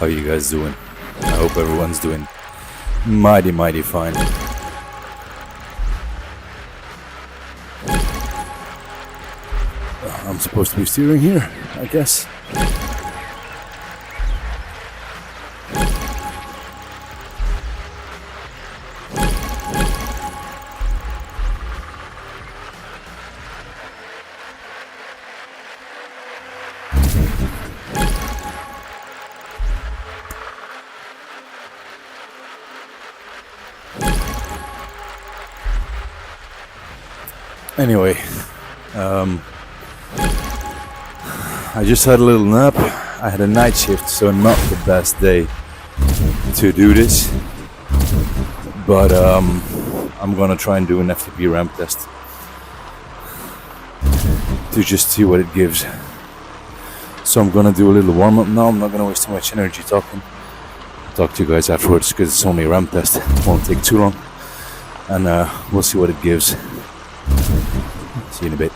How you guys doing? I hope everyone's doing mighty fine. I'm supposed to be steering here, I guess. Anyway, I just had a little nap. I had a night shift, so not the best day to do this. But I'm gonna try and do an FTP Ramp Test to just see what it gives. So I'm gonna do a little warm up now. I'm not gonna waste too much energy talking. I'll talk to you guys afterwards because it's only a ramp test. It won't take too long, and we'll see what it gives. See you in a bit.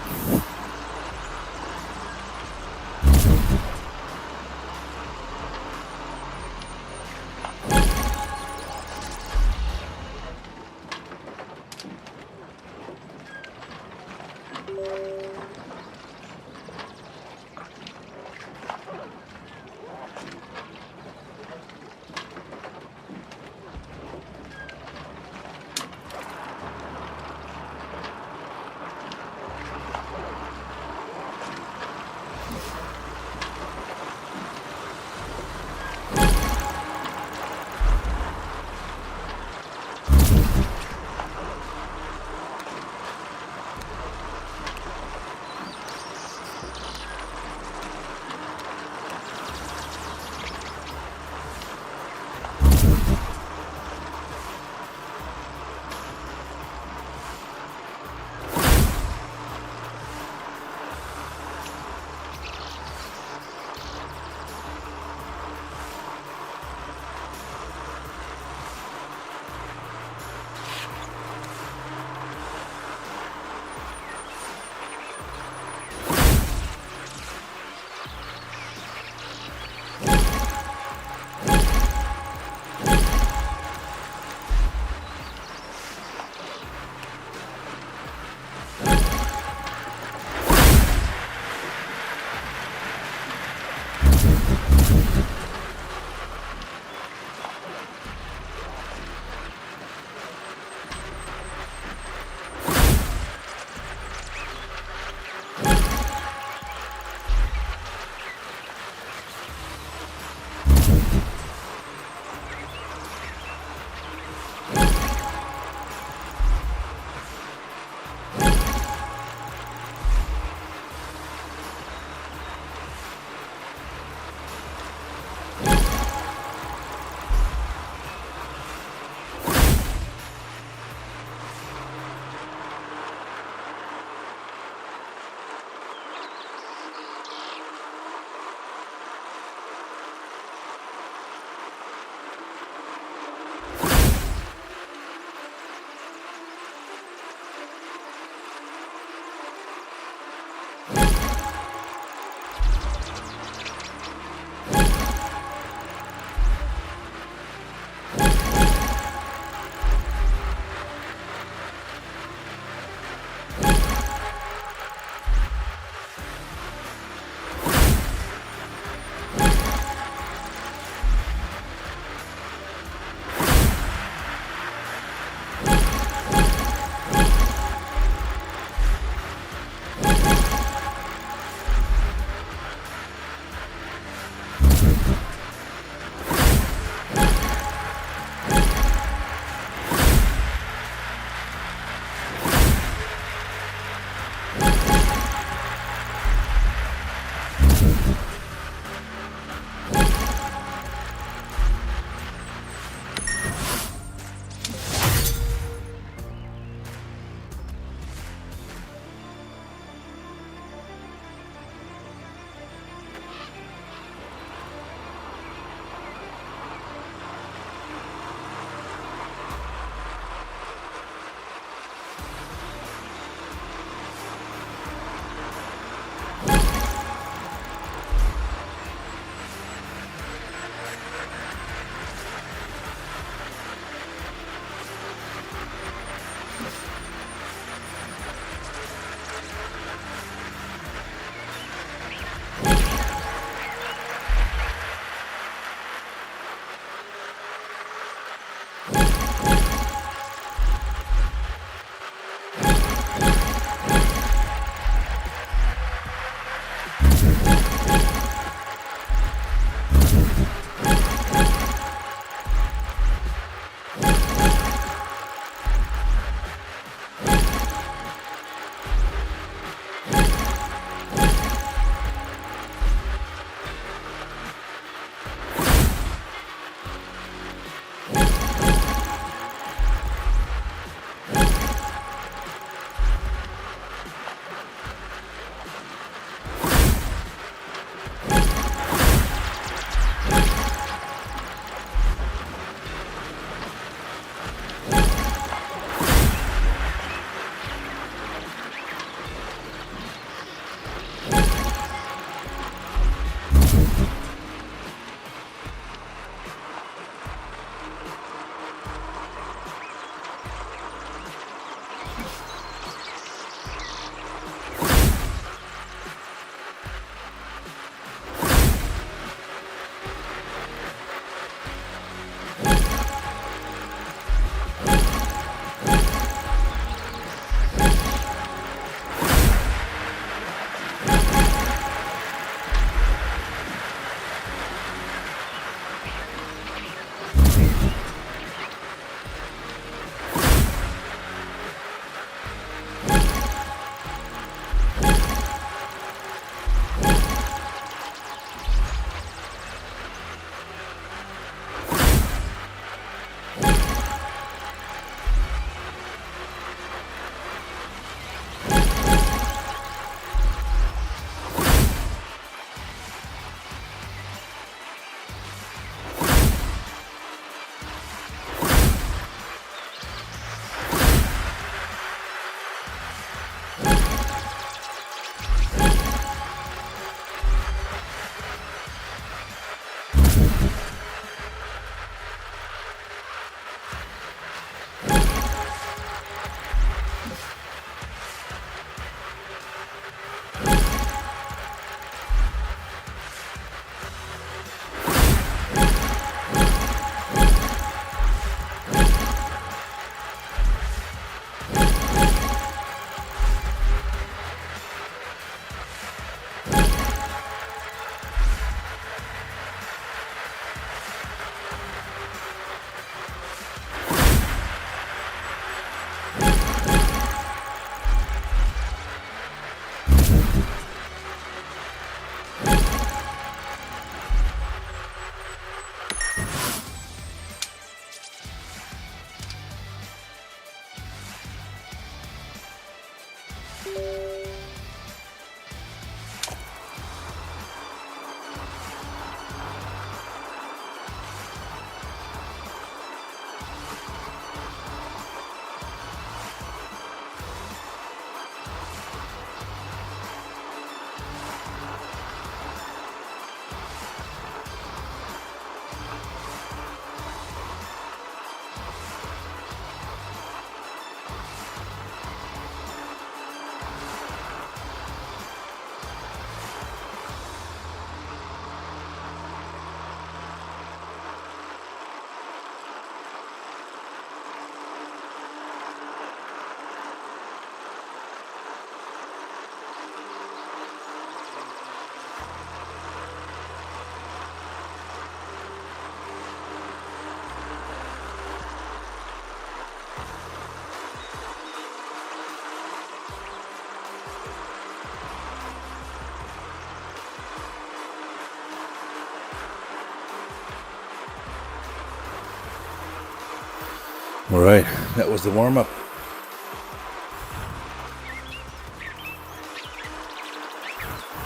Alright, that was the warm-up.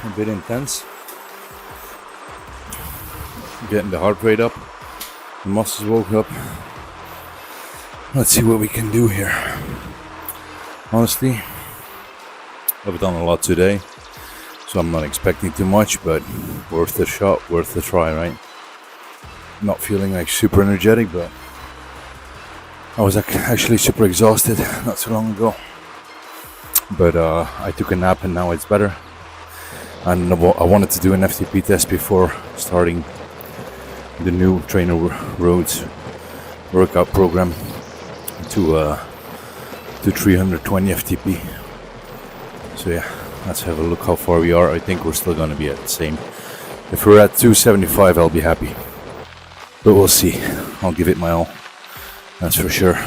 A bit intense. Getting the heart rate up. The muscles woke up. Let's see what we can do here. Honestly, I've done a lot today, so I'm not expecting too much, but worth a shot, worth a try, right? Not feeling like super energetic, but I was actually super exhausted not so long ago. But I took a nap and now it's better. And I wanted to do an FTP test before starting the new TrainerRoad workout program to 320 FTP. So yeah, let's have a look how far we are. I think we're still going to be at the same. If we're at 275, I'll be happy. But we'll see. I'll give it my all. That's for sure.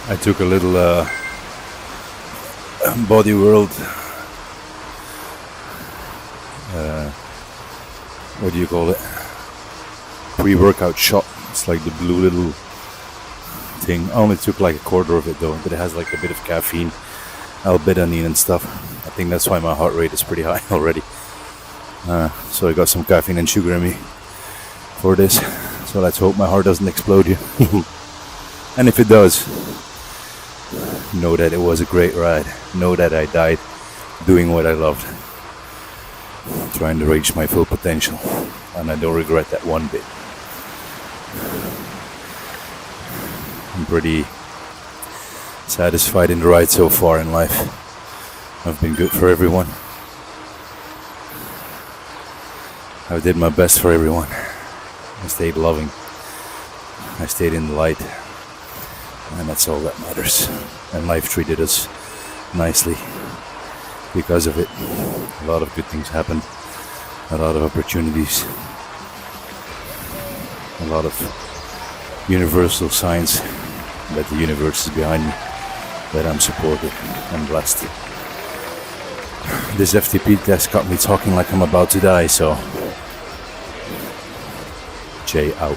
I took a little Body World, what do you call it? Pre-workout shot. It's like the blue little thing. I only took like a quarter of it though, but it has like a bit of caffeine, L-betaine and stuff. I think that's why my heart rate is pretty high already. So I got some caffeine and sugar in me for this. So let's hope my heart doesn't explode here. And if it does, know that it was a great ride. Know that I died doing what I loved, trying to reach my full potential, and I don't regret that one bit. I'm pretty satisfied in the ride so far in life. I've been good for everyone. I did my best for everyone. I stayed loving. I stayed in the light. And that's all that matters. And life treated us nicely because of it. A lot of good things happened. A lot of opportunities. A lot of universal signs that the universe is behind me, that I'm supported and blessed. This FTP test got me talking like I'm about to die, so Jay out.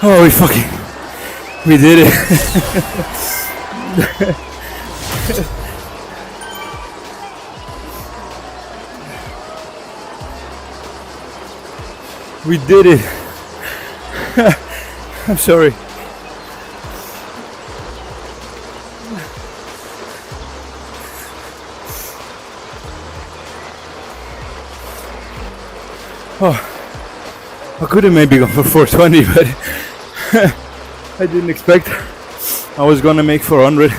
Oh, we did it. We did it. I'm sorry. Oh, I could have maybe gone for 420, but I didn't expect I was gonna make 400,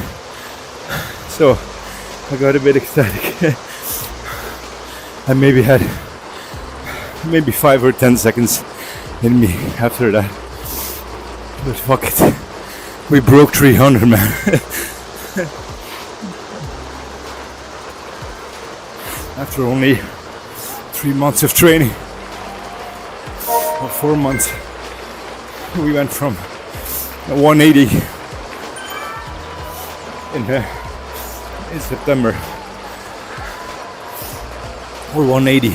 so I got a bit ecstatic. I maybe had 5 or 10 seconds in me after that, but fuck it, we broke 300, man. After only 3 months of training, or 4 months, we went from 180 in September, or 180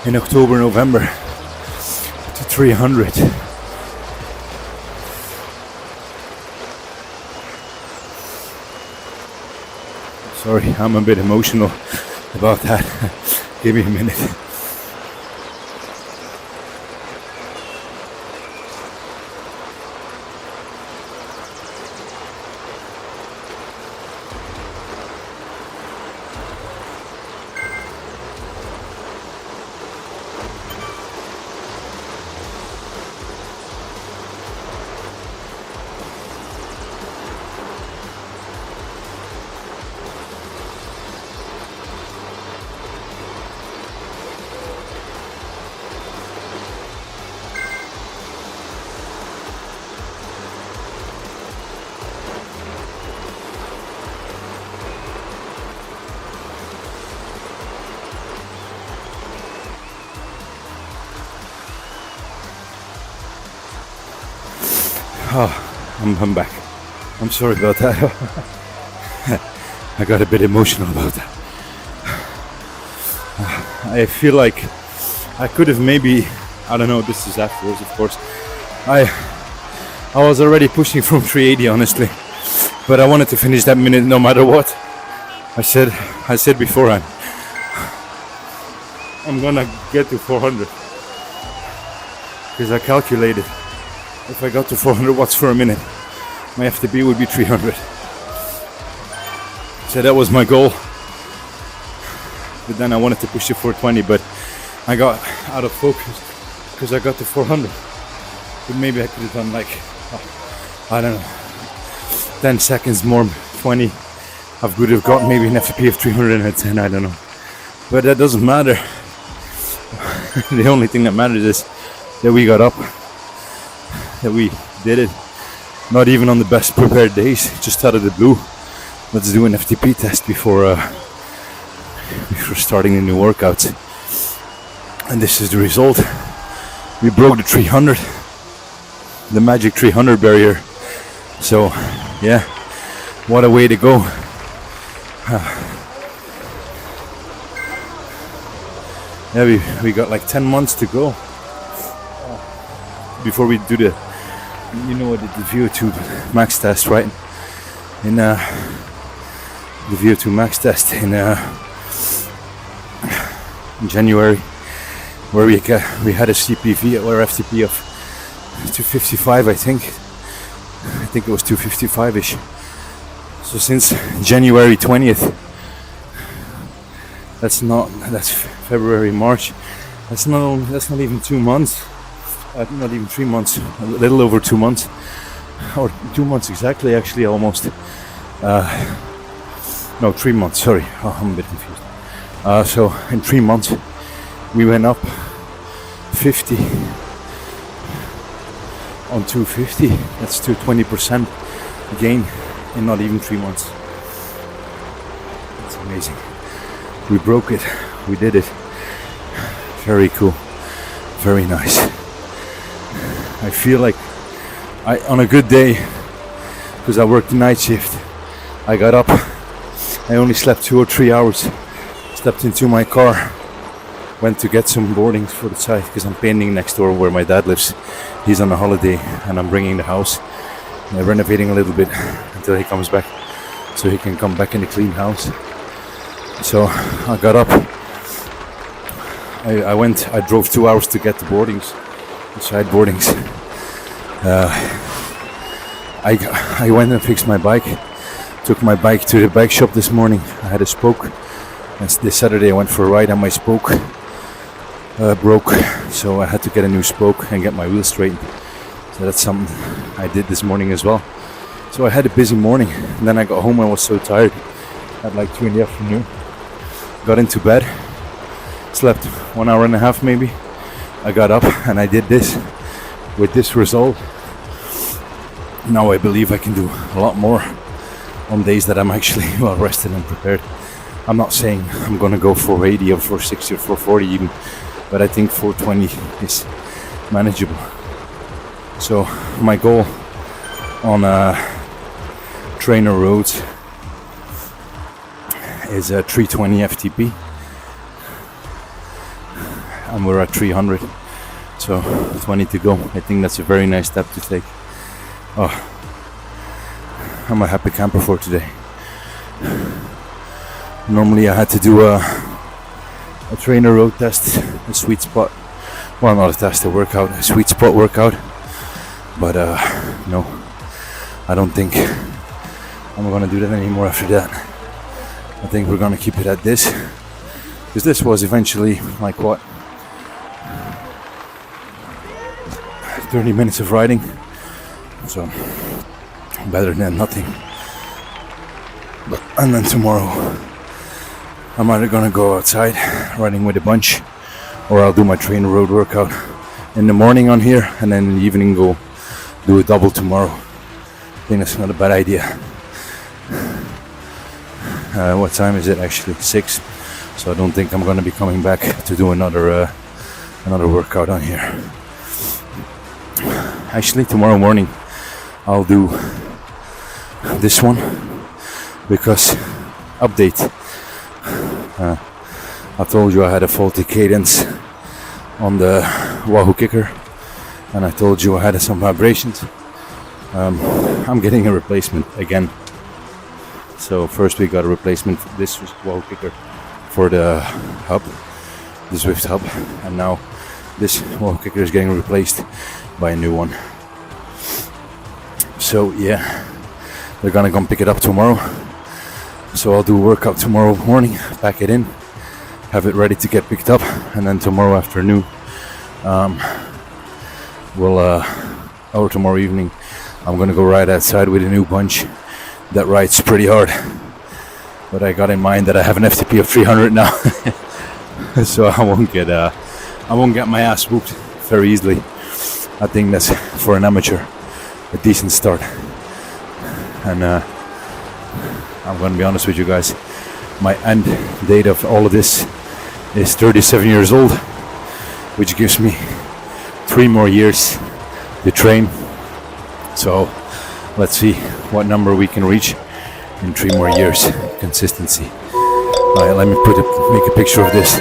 in October, November, to 300. Sorry, I'm a bit emotional about that. Give me a minute. Oh, I'm back. I'm sorry about that. I got a bit emotional about that. I feel like I could have maybe, I don't know, this is afterwards, of course. I was already pushing from 380, honestly, but I wanted to finish that minute no matter what. I said beforehand, I'm gonna get to 400, because I calculated if I got to 400 watts for a minute, my FTP would be 300. So that was my goal. But then I wanted to push to 420, but I got out of focus because I got to 400. But maybe I could have done like, I don't know, 10 seconds more, 20. I would have got maybe an FTP of 310, I don't know. But that doesn't matter. The only thing that matters is that we got up, that we did it. Not even on the best prepared days, just out of the blue. Let's do an FTP test before starting the new workouts. And this is the result. We broke the 300, the magic 300 barrier. So yeah, what a way to go. Yeah, we got like 10 months to go before we do the, you know, the VO2 max test, right? In the VO2 max test in January, where we had a CPV or FTP of 255, I think it was 255ish. So since January 20th, that's February, March, that's not even 2 months, not even 3 months, a little over 2 months, or 2 months exactly, actually, almost. No, 3 months, sorry, I'm a bit confused. So in 3 months we went up 50 on 250. That's to 20% gain in not even 3 months. It's amazing. We broke it, we did it. Very cool, very nice. I feel like on a good day, because I worked the night shift, I got up, I only slept 2 or 3 hours, stepped into my car, went to get some boardings for the site because I'm painting next door where my dad lives. He's on a holiday and I'm bringing the house. Renovating a little bit until he comes back, so he can come back in a clean house. So I got up. I drove 2 hours to get the boardings, the side boardings. I went and fixed my bike. Took my bike to the bike shop this morning. I had a spoke. And this Saturday I went for a ride and my spoke broke, so I had to get a new spoke and get my wheel straightened. So that's something I did this morning as well. So I had a busy morning, and then I got home. I was so tired at like 2 in the afternoon. Got into bed, slept 1 hour and a half maybe. I got up and I did this with this result. Now I believe I can do a lot more on days that I'm actually well rested and prepared. I'm not saying I'm gonna go 480 or 460 or 440 even, but I think 420 is manageable. So my goal on TrainerRoad is a 320 FTP, and we're at 300, so 20 to go. I think that's a very nice step to take. Oh, I'm a happy camper for today. Normally I had to do a TrainerRoad test, a sweet spot, well, not a test, a workout, a sweet spot workout, but no, I don't think I'm gonna do that anymore after that. I think we're gonna keep it at this, because this was eventually like what, 30 minutes of riding, so better than nothing. And then tomorrow I'm either gonna go outside riding with a bunch, or I'll do my TrainerRoad workout in the morning on here, and then in the evening go do a double tomorrow. I think that's not a bad idea. What time is it actually? 6. So I don't think I'm gonna be coming back to do another workout on here. Actually, tomorrow morning I'll do this one, because update. I told you I had a faulty cadence on the Wahoo kicker, and I told you I had some vibrations. I'm getting a replacement again. So first we got a replacement for this Wahoo kicker for the hub, the Zwift hub, and now this Wahoo kicker is getting replaced by a new one. So yeah, they're gonna come pick it up tomorrow. So I'll do a workout tomorrow morning, pack it in, have it ready to get picked up, and then tomorrow afternoon, or tomorrow evening, I'm gonna go ride outside with a new bunch that rides pretty hard. But I got in mind that I have an FTP of 300 now, so I won't get my ass whooped very easily. I think that's, for an amateur, a decent start. And I'm gonna be honest with you guys, my end date of all of this is 37 years old, which gives me 3 more years to train. So let's see what number we can reach in 3 more years. Consistency. Alright, let me make a picture of this.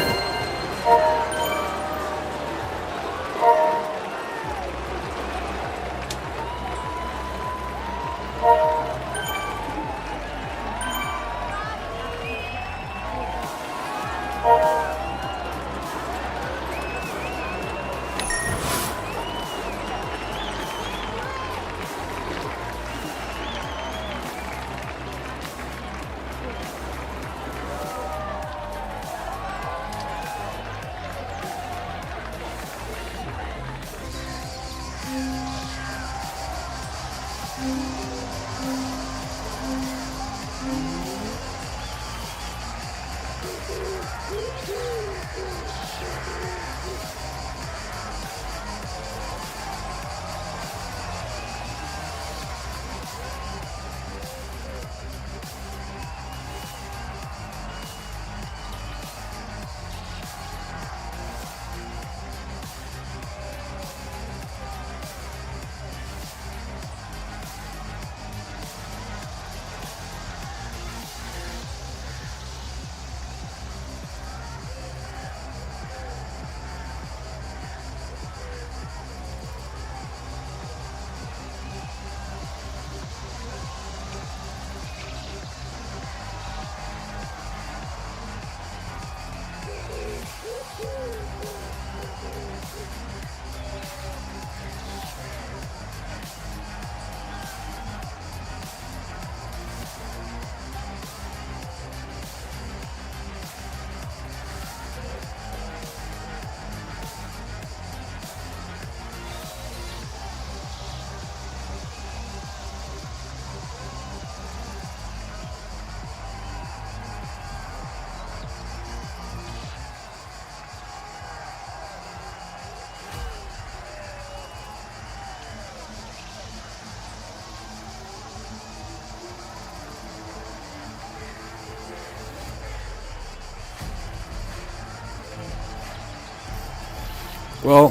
Well,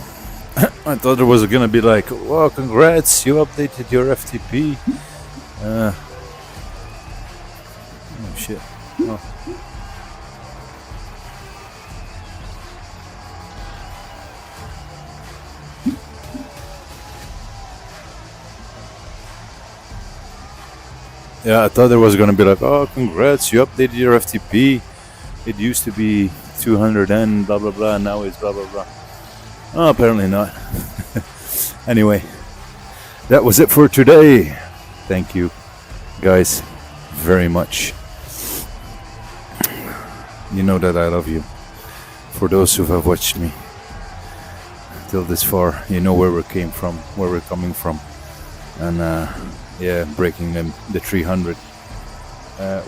I thought it was gonna be like, "Well, congrats, you updated your FTP." Oh shit! Oh. Yeah, I thought it was gonna be like, "Oh, congrats, you updated your FTP. It used to be 200 and blah blah blah, now it's blah blah blah." Oh, apparently not. Anyway, that was it for today. Thank you, guys, very much. You know that I love you. For those who have watched me till this far, you know where we came from, where we're coming from, and yeah, breaking the 300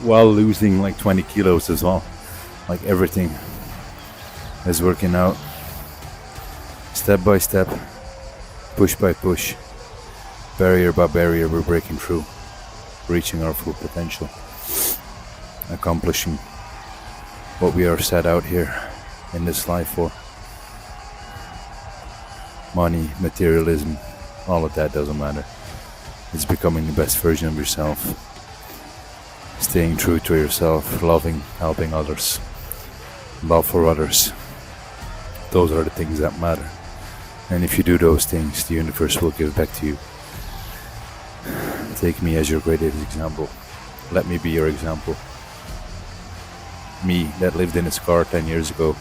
while losing like 20 kilos as well. Like everything is working out step by step, push by push, barrier by barrier. We're breaking through, reaching our full potential, accomplishing what we are set out here in this life for. Money, materialism, all of that doesn't matter. It's becoming the best version of yourself, staying true to yourself, loving, helping others, love for others. Those are the things that matter. And if you do those things, the universe will give back to you. Take me as your greatest example. Let me be your example. Me that lived in a car 10 years ago,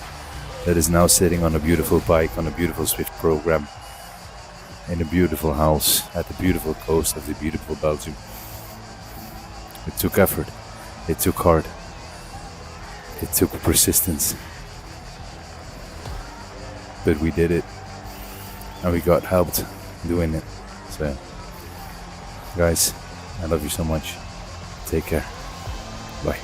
that is now sitting on a beautiful bike on a beautiful Zwift program, in a beautiful house at the beautiful coast of the beautiful Belgium. It took effort, it took heart, it took persistence, but we did it, and we got helped doing it. So, guys, I love you so much. Take care. Bye.